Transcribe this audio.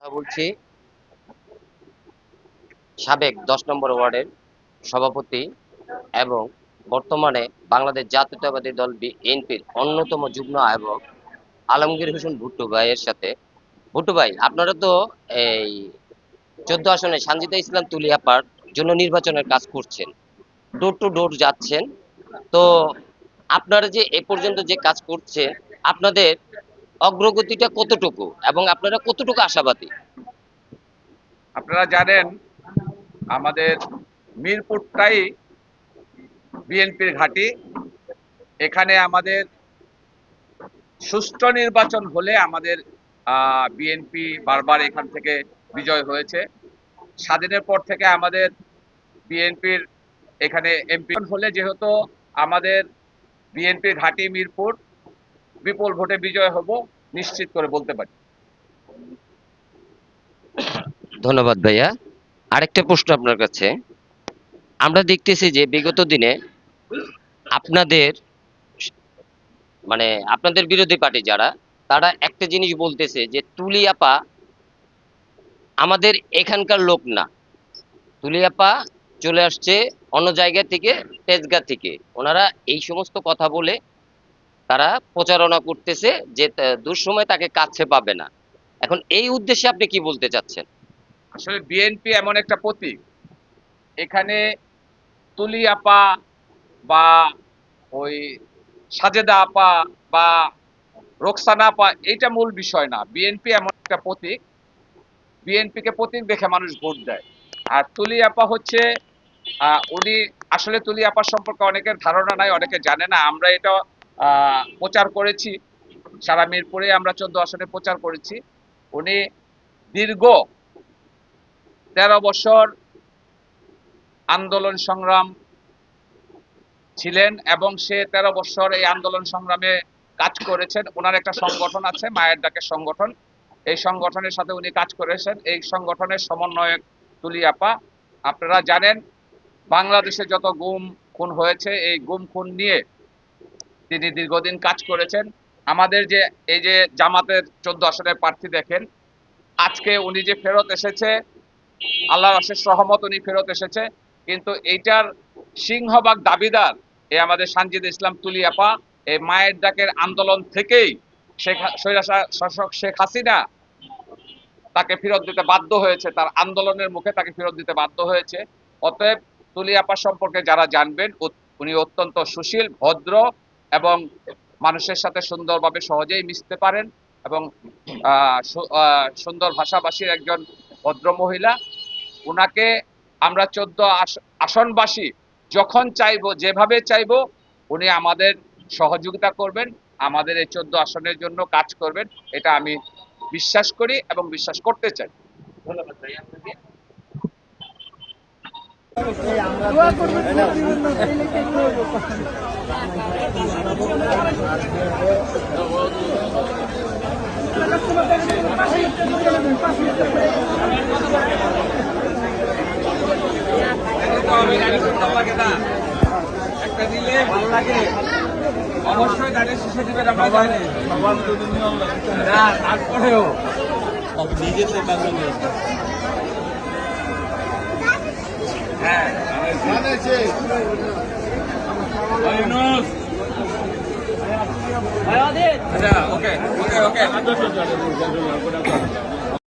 কথা বলছি সাবেক ১০ নম্বর ওয়ার্ডের সভাপতি এবং বর্তমানে বাংলাদেশ জাতীয়তাবাদী দল বিএনপির অন্যতম যুগ্ম আহ্বায়ক আলমগীর হোসেন ভুট্টু ভাইয়ের সাথে। ভুট্টু ভাই, আপনারা তো এই ১৪ আসনে সানজিদা ইসলাম তুলিয়াপার জন্য নির্বাচনের কাজ করছেন, ডোর টু ডোর যাচ্ছেন। তো আপনারা যে এ পর্যন্ত যে কাজ করছেন, আপনাদের অগ্রগতিটা কতটুকু এবং আপনারা কতটুকু আশাবাদী? আপনারা জানেন আমাদের মিরপুরটাই বিএনপির ঘাঁটি। এখানে আমাদের সুষ্ঠু নির্বাচন হলে আমাদের বিএনপি বারবার এখান থেকে বিজয় হয়েছে। স্বাধীনের পর থেকে আমাদের বিএনপির এখানে এমপি হলে যেহেতু আমাদের বিএনপির ঘাঁটি মিরপুর, বিপুল ভোটে বিজয় হব নিশ্চিত করে বলতে পারি। ধন্যবাদ ভাইয়া। আরেকটা প্রশ্ন আপনার কাছে। আমরা দেখতেছি যে বিগত দিনে আপনাদের আপনাদের বিরোধী পার্টি যারা, তারা একটা জিনিস বলতেছে যে তুলি আপা আমাদের এখানকার লোক না। তুলি আপা চলে আসছে অন্য জায়গা থেকে, তেজগাঁ থেকে। ওনারা এই সমস্ত কথা বলে তারা প্রচারণা করতেছে যে দুঃসময় তাকে কাছে পাবে না। এখন এই উদ্দেশ্যে আপনি কি বলতে চাচ্ছেন? আসলে বিএনপি এমন একটা প্রতীক, এখানে তুলি আপা বা ওই সাজেদা আপা বা রোকসানা আপা এইটা মূল বিষয় না। বিএনপি এমন একটা প্রতীক, বিএনপিকে প্রতীক দেখে মানুষ ভোট দেয়। আর তুলি আপা হচ্ছে উনি আসলে তুলি আপা সম্পর্কে অনেকের ধারণা নাই, অনেকে জানে না। আমরা এটা প্রচার করেছি সারা মিরপুরে, আমরা 14 আসনে প্রচার করেছি। উনি দীর্ঘ 13 বছর আন্দোলন সংগ্রাম ছিলেন এবং সে 13 বছর এই আন্দোলন সংগ্রামে কাজ করেছেন। ওনার একটা সংগঠন আছে, মায়ের ডাকের সংগঠন। এই সংগঠনের সাথে উনি কাজ করেছেন। এই সংগঠনের সমন্বয়ক তুলি আপা। আপনারা জানেন বাংলাদেশে যত গুম খুন হয়েছে, এই গুম খুন নিয়ে তিনি দীর্ঘদিন কাজ করেছেন। আমাদের যে এই যে জামাতের 14 আসনের প্রার্থী দেখেন, আজকে উনি যে ফেরত এসেছে, আল্লাহর অশেষ রহমত, উনি ফেরত এসেছে। কিন্তু এইটার সিংহভাগ দাবিদার এই আমাদের সানজিদা ইসলাম তুলি আপা। এই মায়ের ডাকের আন্দোলন থেকেই শাসক শেখ হাসিনা তাকে ফেরত দিতে বাধ্য হয়েছে, তার আন্দোলনের মুখে তাকে ফেরত দিতে বাধ্য হয়েছে। অতএব তুলি আপা সম্পর্কে যারা জানবেন, উনি অত্যন্ত সুশীল, ভদ্র এবং মানুষের সাথে সুন্দরভাবে সহজেই মিশতে পারেন এবং সুন্দর ভাষাভাষীর একজন ভদ্র মহিলা। উনাকে আমরা 14 আসনবাসী যখন চাইবো, যেভাবে চাইবো, উনি আমাদের সহযোগিতা করবেন, আমাদের এই 14 আসনের জন্য কাজ করবেন। এটা আমি বিশ্বাস করি এবং বিশ্বাস করতে চাই। ধন্যবাদ ভাই আপনাকে। একটা দিলে ভালো লাগে, অবশ্যই দাঁড়িয়ে শেষে দিবেন। আমরা জানি না, তারপরেও নিজে হ্যাঁ ওকে ওকে ওকে।